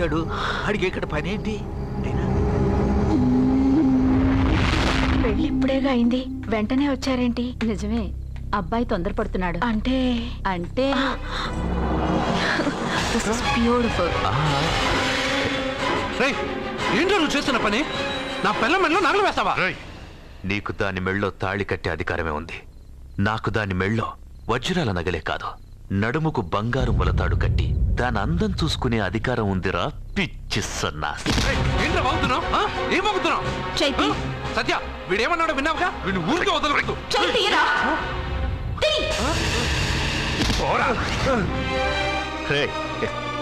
వచ్చాడు, అడిగే ఇక్కడ పని ఏంటి? పెళ్లి ఇప్పుడేగా అయింది, వెంటనే వచ్చారేంటి? నిజమే, అబ్బాయి తొందరపడుతున్నాడు. అంటే అంటే బ్యూటిఫుల్. ఏంటో నువ్వు చేస్తున్న పని? నా పిల్ల మెళ్ళో నగలు వేస్తావా? నీకు దాని మెళ్ళో తాళి కట్టే అధికారమే ఉంది. నాకు దాని మెళ్ళో వజ్రాల నగలే కాదు, నడుముకు బంగారు మొలతాడు కట్టి దాని అందం చూసుకునే అధికారం ఉందిరా పిచ్చి సన్నాసి. ఏంటో బాగుతున్నావు? ఏం బాగుతున్నావు? సత్య, వీడేమన్నాడో విన్నావుగా? వీడిని ఊరికే వదలవద్దు.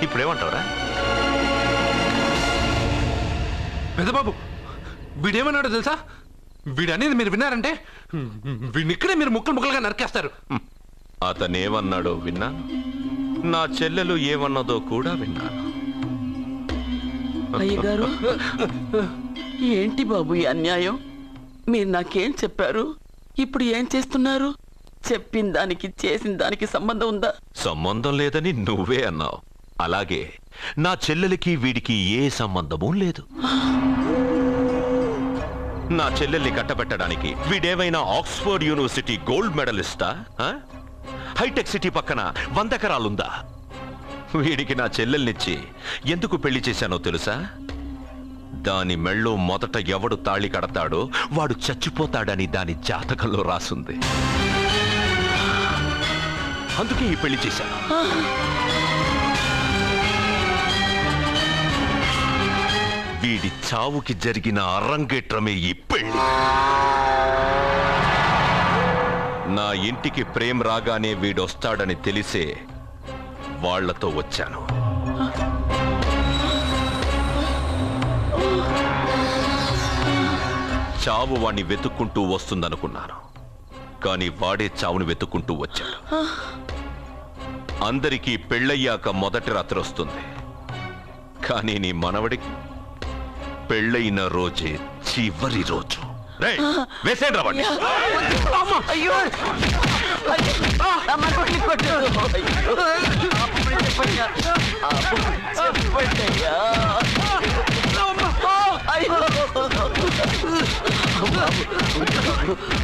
ఇప్పుడేమంటావురా? పెద్దబాబు, వీడేమన్నాడో తెలుసా? వీడనేది మీరు విన్నారంటే వీడిని ఇక్కడే మీరు ముక్కలు ముక్కలుగా నరికేస్తారు. అతనేమన్నాడో విన్నాను, నా చెల్లెలు ఏమన్నదో కూడా విన్నాను. అయ్యగారు, ఏంటి బాబు ఈ అన్యాయం? మీరు నాకేం చెప్పారు? ఇప్పుడు ఏం చేస్తున్నారు? చెప్పిన దానికి చేసిన దానికి సంబంధం ఉందా? సంబంధం లేదని నువ్వే అన్నావు. అలాగే నా చెల్లెలికి వీడికి ఏ సంబంధమూ లేదు. నా చెల్లెల్ని కట్టబెట్టడానికి వీడేమైనా ఆక్స్ఫర్డ్ యూనివర్సిటీ గోల్డ్ మెడలిస్టా? హైటెక్ సిటీ పక్కన 100 ఎకరాలుందా? వీడికి నా చెల్లెల్నిచ్చి ఎందుకు పెళ్లి చేశానో తెలుసా? దాని మెళ్ళో మొదట ఎవడు తాళి కడతాడో వాడు చచ్చిపోతాడని దాని జాతకంలో రాసుంది. అందుకే ఈ పెళ్లి చేశాను. వీడి చావుకి జరిగిన అరంగేట్రమే ఈ పెళ్లి. నా ఇంటికి ప్రేమ్ రాగానే వీడొస్తాడని తెలిసే వాళ్లతో వచ్చాను. చావు వాణ్ణి వెతుక్కుంటూ వస్తుందనుకున్నాను, కానీ వాడే చావుని వెతుక్కుంటూ వచ్చాడు. అందరికీ పెళ్ళయ్యాక మొదటి రాత్రి వస్తుంది, కానీ నీ మనవడికి పెళ్ళైన రోజే చివరి రోజు. వేసేయండి రా వాణ్ణి.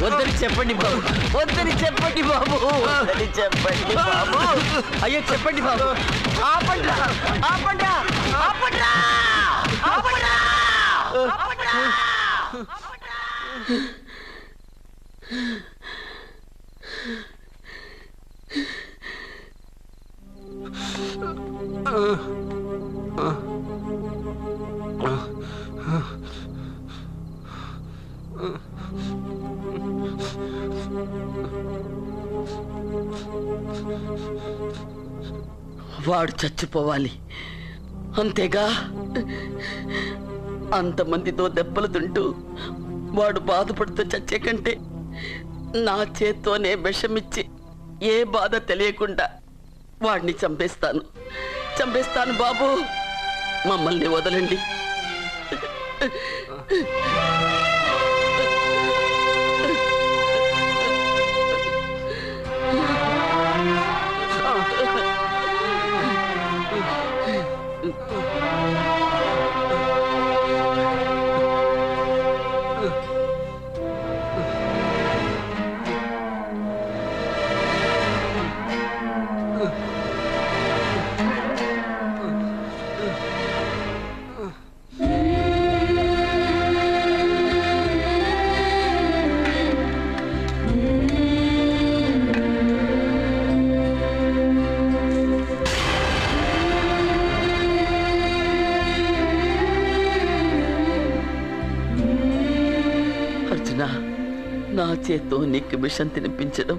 వద్దని చెప్పండి బాబు, వద్దని చెప్పండి బాబు, వద్దని చెప్పండి బాబు. అయ్యో చెప్పండి బాబు. ఆపండ్రా, ఆపండ్రా, ఆపండ్రా, ఆపండ్రా, ఆపండ్రా. వాడు చచ్చిపోవాలి అంతేగా. అంతమందితో దెబ్బలు తింటూ వాడు బాధపడుతూ చచ్చే కంటే నా చేత్తోనే విషమిచ్చి ఏ బాధ తెలియకుండా వాడిని చంపేస్తాను, చంపేస్తాను బాబు. మమ్మల్ని వదలండి. నా చేత్తో నీకు విషం తినిపించడం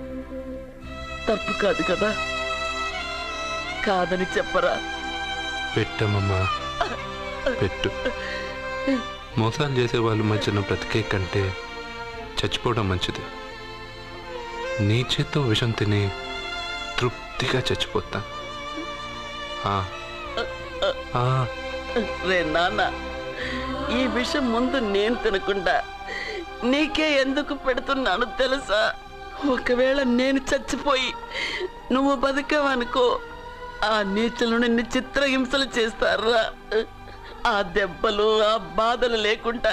తప్పు కాదు కదా? కాదని చెప్పరా? పెట్టమ్మా, పెట్టు. మోసాలు చేసే వాళ్ళ మధ్యన బ్రతికే కంటే చచ్చిపోవడం మంచిది. నీ చేత్తో విషం తిని తృప్తిగా చచ్చిపోతా. రే నాన్న, ఈ విషయం ముందు నేను తినకుండా నీకే ఎందుకు పెడుతున్నాను తెలుసా? ఒకవేళ నేను చచ్చిపోయి నువ్వు బతికావనుకో, ఆ నీచులు నిన్ను చిత్రహింసలు చేస్తారా? ఆ దెబ్బలు ఆ బాధలు లేకుండా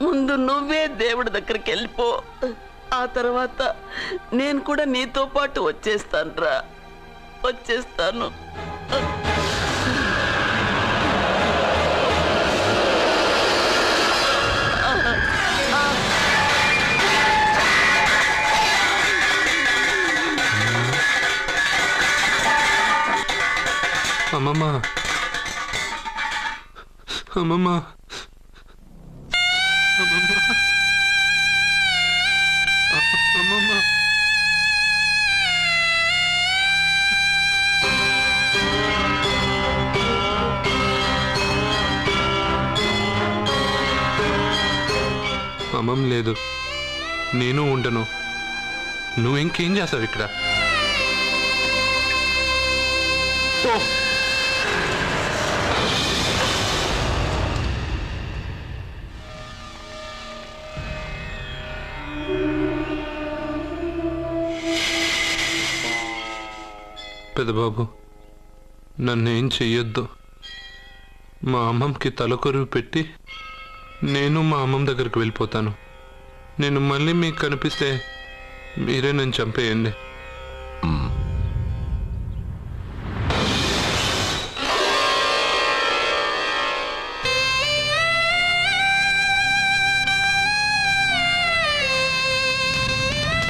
ముందు నువ్వే దేవుడి దగ్గరికి వెళ్ళిపో. ఆ తర్వాత నేను కూడా నీతో పాటు వచ్చేస్తానురా, వచ్చేస్తాను. అమ్మమ్మ, అమ్మమ్మ, అమ్మమ్మ. అమ్మమ్మ లేదు, నేను ఉండను. నువ్వు ఇంకేం చేస్తావు ఇక్కడ? పెద్దబాబు, నన్నేం చెయ్యొద్దు. మా అమ్మమ్మకి తలకొరువు పెట్టి నేను మా అమ్మమ్మ దగ్గరికి వెళ్ళిపోతాను. నేను మళ్ళీ మీకు కనిపిస్తే మీరే నన్ను చంపేయండి.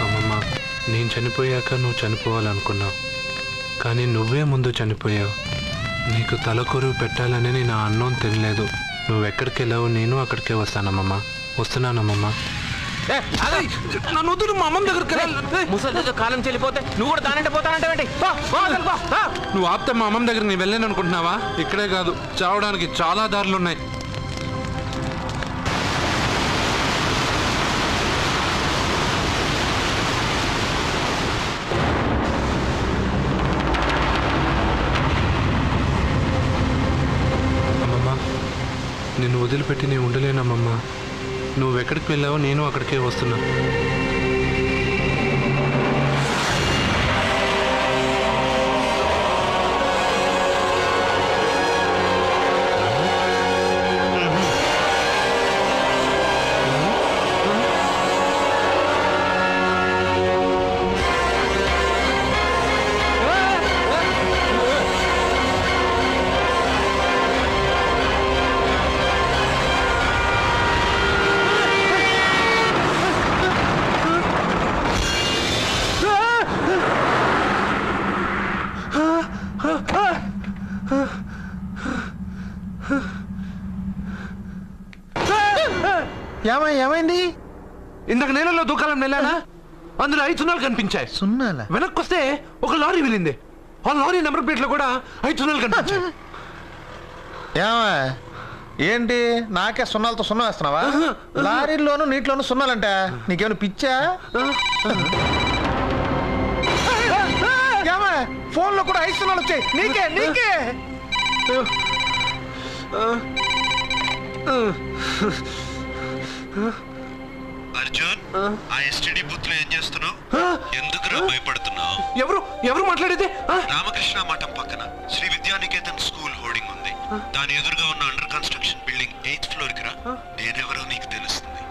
అమ్మమ్మ, నేను చనిపోయాక నువ్వు చనిపోవాలనుకున్నావు, కానీ నువ్వే ముందు చనిపోయావు. నీకు తలకొరువు పెట్టాలని నేను ఆ అన్నం తినలేదు. నువ్వెక్కడికి వెళ్ళావు, నేను అక్కడికే వస్తానమ్మమ్మ. వస్తున్నానమ్మమ్మ. నన్ను వద్దు, మా అమ్మమ్మ దగ్గరికి ముసలితో కాలం చెల్లిపోతే నువ్వు కూడా దానంటే పోతానంటే నువ్వు ఆపితే మా అమ్మమ్మ దగ్గర నేను వెళ్ళాను అనుకుంటున్నావా? ఇక్కడే కాదు, చావడానికి చాలా దారులు ఉన్నాయి. నిన్ను వదిలిపెట్టి నేను ఉండలేనమ్మమ్మ. నువ్వెక్కడికి వెళ్ళావో నేను అక్కడికే వస్తున్నా. ఏమైంది? ఇందాక నేలలో దూకాలం నెలానా, అందులో 5 సున్నాలు కనిపించాయి. సున్నాల వెనక్కి వస్తే ఒక లారీ వెళ్ళింది. ఆ లారీ నెంబర్ ప్లేట్ లో కూడా 5 సున్నాలు కనిపించాయి. ఏంటి నాకే సున్నాలతో సున్నా వేస్తున్నావా? లారీల్లోనూ నీటిలోనూ సున్నాలంట. నీకేమైనా పిచ్చా? ఫోన్ లో కూడా 5 సున్నాలు వచ్చాయి. నీకే అర్జున్, ఆ ఎస్టీడీ బూత్ లో ఏం చేస్తున్నావు? ఎందుకురా భయపడుతున్నావు? ఎవరు మాట్లాడేది? రామకృష్ణ మఠం పక్కన శ్రీ విద్యానికేతన్ స్కూల్ హోర్డింగ్ ఉంది. దాని ఎదురుగా ఉన్న under construction building 8th floor కి రా. నేనెవరో నీకు తెలుస్తుంది.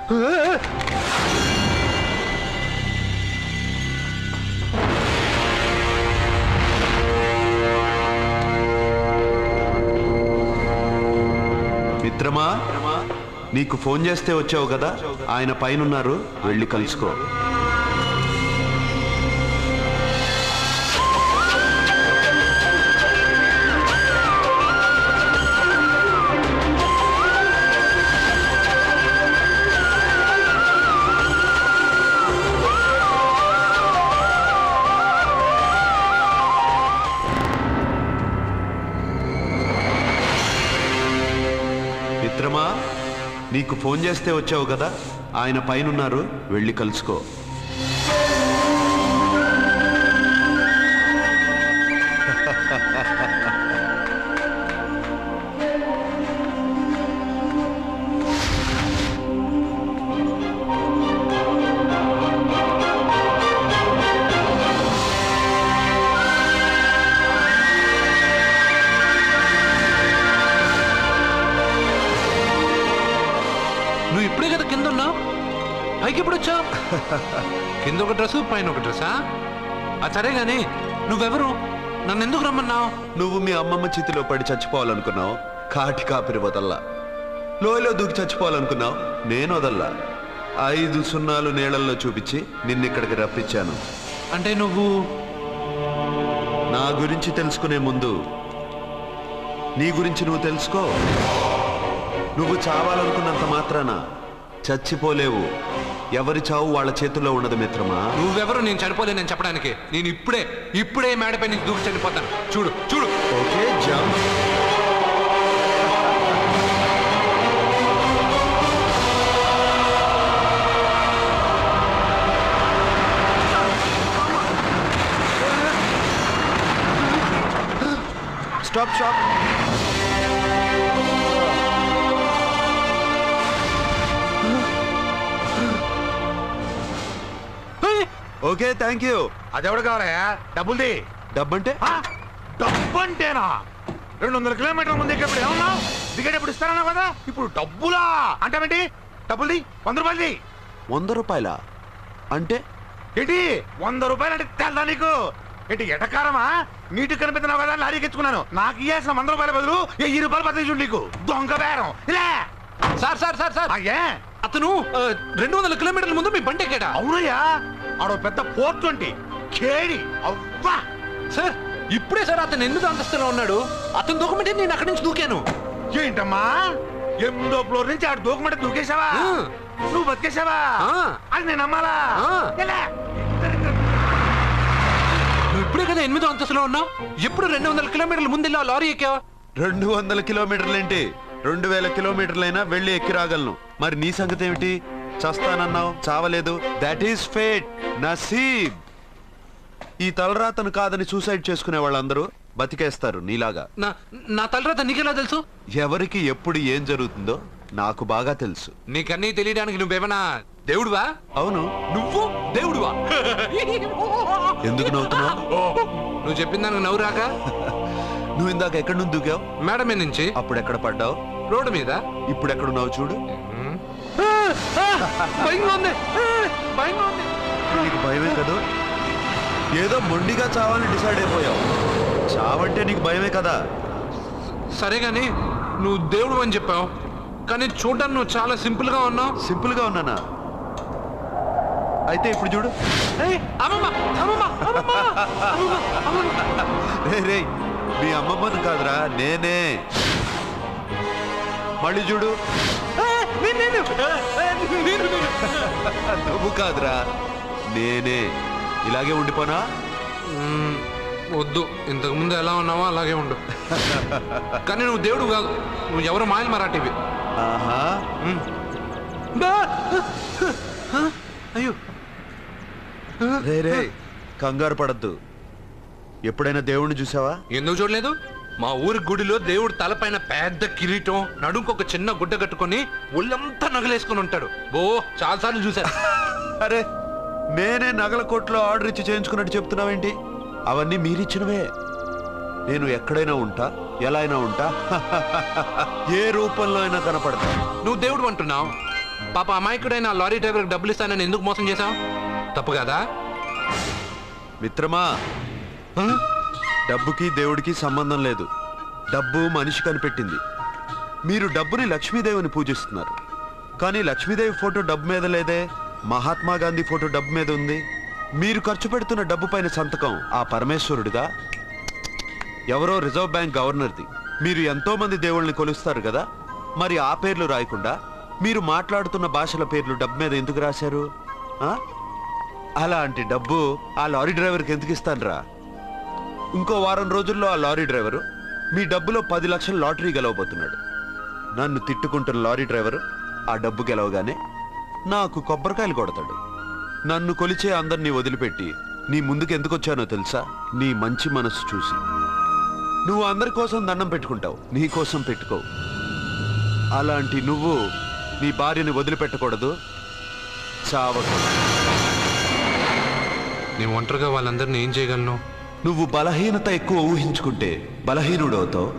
మిత్రమా, నీకు ఫోన్ చేస్తే వచ్చావు కదా, ఆయన పైనున్నారు, వెళ్ళి కలుసుకో. మిత్రమా, నీకు ఫోన్ చేస్తే వచ్చావు కదా, ఆయన పైనున్నారు, వెళ్ళి కలుసుకో. నువ్వు ఇప్పుడే కదా కింద ఉన్నావు, పైకి ఎప్పుడు వచ్చావు? కింద ఒక డ్రెస్, పైన ఒక డ్రెస్సా? సరే గాని నువ్వెవరు? నన్ను ఎందుకు రమ్మన్నావు? నువ్వు మీ అమ్మమ్మ చేతిలో పడి చచ్చిపోవాలనుకున్నావు, కాటి కాపిరి వదల్లా. లోయలో దూకి చచ్చిపోవాలనుకున్నావు, నేను వదల్లా. 5 సున్నాలు నీళ్ళల్లో చూపించి నిన్నిక్కడికి రప్పించాను. అంటే నువ్వు నా గురించి తెలుసుకునే ముందు నీ గురించి నువ్వు తెలుసుకో. నువ్వు చావాలనుకున్నంత మాత్రాన చచ్చిపోలేవు. ఎవరి చావు వాళ్ళ చేతుల్లో ఉండదు మిత్రమా. నువ్వెవరు నేను చనిపోలేనని చెప్పడానికి? నేను ఇప్పుడే మేడపై నుంచి దూకి చనిపోతాను. చూడు చూడు. Okay, jump. Stop stop. Okay, thank you. అదెవడు కావాలయా? డబ్బుల్ది. డబ్బంటే డబ్బు అంటేనా? 200 కిలోమీటర్ల ముందు ఎక్కడ ఏమన్నావు? దిగేటప్పుడు ఇస్తానన్నావు కదా, ఇప్పుడు డబ్బులా అంటావేంటి? డబ్బుల్ది, 100 రూపాయలది. 100 రూపాయలా? అంటే ఏంటి 100 రూపాయలు అంటే తెల్దా నీకు? ఏంటి ఎటకారమా? నీటికి కనిపిస్తున్నావు కదా లారీకి ఎత్తుకున్నాను. నాకు ఇయ్యాల్సిన 100 రూపాయల బదులు 1000 రూపాయలు బదిలీ నీకు. దొంగ బేరం. ఇలా సార్ సార్ సార్ సార్ అయ్యే, అతను 200 కిలోమీటర్ల ముందు మీ బండి ఎక్కాడా? అవునయ్యా, ఆడో పెద్ద 420 కేడి. అవ్వా సార్ ఇప్పుడే సార్ అతను 8వ అంతస్తులో ఉన్నాడు. అతను దూకమంటే నేను అక్కడి నుంచి దూకాను. ఏంటమ్మా, 8వ ఫ్లోర్ నుంచి ఆడు దూకమంటే దూకేశావా? నువ్వు బతికేశావా? అది నేను నమ్మాలా? ఎలా? నువ్వు ఇప్పుడే కదా 8వ అంతస్తులో ఉన్నావు. ఎప్పుడు 200 కిలోమీటర్ల ముందు లారీ ఎక్కావా? 200 కిలోమీటర్లేంటి, 2000 కిలోమీటర్లైనా వెళ్ళి ఎక్కి రాగలను. మరి నీ సంగతి ఏమిటి? చస్తానన్నావు, చావలేదు. That is fate, నసీబ్. ఈ తలరాతను కాదని సూసైడ్ చేసుకునే వాళ్ళందరూ బతికేస్తారు నీలాగా. నా తలరాత నీకెలా తెలుసు? ఎవరికి ఎప్పుడు ఏం జరుగుతుందో నాకు బాగా తెలుసు. నీకన్నీ తెలియడానికి నువ్వేమన్నా దేవుడువా? అవును. నువ్వు దేవుడువా? ఎందుకు నవ్వుతున్నావు? నువ్వు చెప్పిన దానికి నవ్వు రాక? నువ్వు ఇందాక ఎక్కడి నుంచి దూకావు? మేడం మీద నుంచి. అప్పుడు ఎక్కడ పడ్డావు? రోడ్డు మీద. ఇప్పుడు ఎక్కడున్నావు చూడు. భయంగా ఉంది, భయంగా ఉంది. నీకు భయమే కదా? ఏదో మొండిగా చావాలని డిసైడ్ అయిపోయావు. చావంటే నీకు భయమే కదా? సరే గాని నువ్వు దేవుడు అని చెప్పావు, కానీ చూడడానికి నువ్వు చాలా సింపుల్ గా ఉన్నావు. సింపుల్ గా ఉన్నానా? అయితే ఇప్పుడు చూడు. రే, మీ అమ్మమ్మను కాదురా, నేనే. మళ్ళీ చూడు. నువ్వు కాదురా, నేనే. ఇలాగే ఉండిపోనా? వద్దు, ఇంతకు ముందు ఎలా ఉన్నావో అలాగే ఉండు. కానీ నువ్వు దేవుడు కాదు, నువ్వు ఎవరో మాయలు మరాఠీవి. ఆహా. అయ్యో, రే కంగారు పడద్దు. ఎప్పుడైనా దేవుణ్ణి చూసావా? ఎందుకు చూడలేదు? మా ఊరి గుడిలో దేవుడు తలపైన పెద్ద కిరీటం, నడుంకు ఒక చిన్న గుడ్డ కట్టుకొని ఒళ్ళంతా నగలేసుకుని ఉంటాడు. చాలాసార్లు చూశాను. అరే, నేనే నగల కొట్లో ఆర్డర్ ఇచ్చి చేయించుకున్నట్టు చెప్తున్నావేంటి? అవన్నీ మీరిచ్చినవే. నేను ఎక్కడైనా ఉంటా, ఎలా అయినా ఉంటా, ఏ రూపంలో అయినా కనపడతా. నువ్వు దేవుడు అంటున్నావు. పాప అమాయకుడైన లారీ డ్రైవర్కి డబ్బులు ఇస్తానని ఎందుకు మోసం చేశావు? తప్పు కదా మిత్రమా? డబ్బుకి దేవుడికి సంబంధం లేదు. డబ్బు మనిషి కనిపెట్టింది. మీరు డబ్బుని లక్ష్మీదేవిని పూజిస్తున్నారు, కానీ లక్ష్మీదేవి ఫోటో డబ్బు మీద లేదే. మహాత్మా గాంధీ ఫోటో డబ్బు మీద ఉంది. మీరు ఖర్చు పెడుతున్న డబ్బు పైన సంతకం ఆ పరమేశ్వరుడిదా, ఎవరో రిజర్వ్ బ్యాంక్ గవర్నర్ది? మీరు ఎంతో మంది దేవుళ్ళని కొలుస్తారు కదా, మరి ఆ పేర్లు రాయకుండా మీరు మాట్లాడుతున్న భాషల పేర్లు డబ్బు మీద ఎందుకు రాశారు? అలాంటి డబ్బు ఆ లారీ డ్రైవర్కి ఎందుకు ఇస్తానురా? ఇంకో వారం రోజుల్లో ఆ లారీ డ్రైవరు మీ డబ్బులో 10 లక్షల లాటరీ గెలవబోతున్నాడు. నన్ను తిట్టుకుంటున్న లారీ డ్రైవరు ఆ డబ్బు గెలవగానే నాకు కొబ్బరికాయలు కొడతాడు. నన్ను కొలిచే అందరినీ వదిలిపెట్టి నీ ముందుకు ఎందుకు వచ్చానో తెలుసా? నీ మంచి మనసు చూసి. నువ్వు అందరి కోసం దండం పెట్టుకుంటావు, నీ కోసం పెట్టుకోవు. అలాంటి నువ్వు నీ భార్యని వదిలిపెట్టకూడదు, చావకూడదు. నీ ఒంటరిగా వాళ్ళందరినీ ఏం చేయగలను? నువ్వు బలహీనత ఎక్కువ ఊహించుకుంటే బలహీనుడు అవుతావు.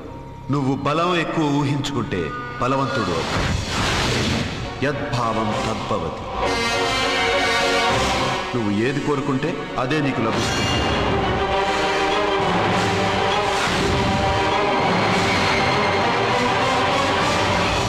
నువ్వు బలం ఎక్కువ ఊహించుకుంటే బలవంతుడు అవుతావు. యద్భావం తద్భవతి. నువ్వు ఏది కోరుకుంటే అదే నీకు లభిస్తుంది.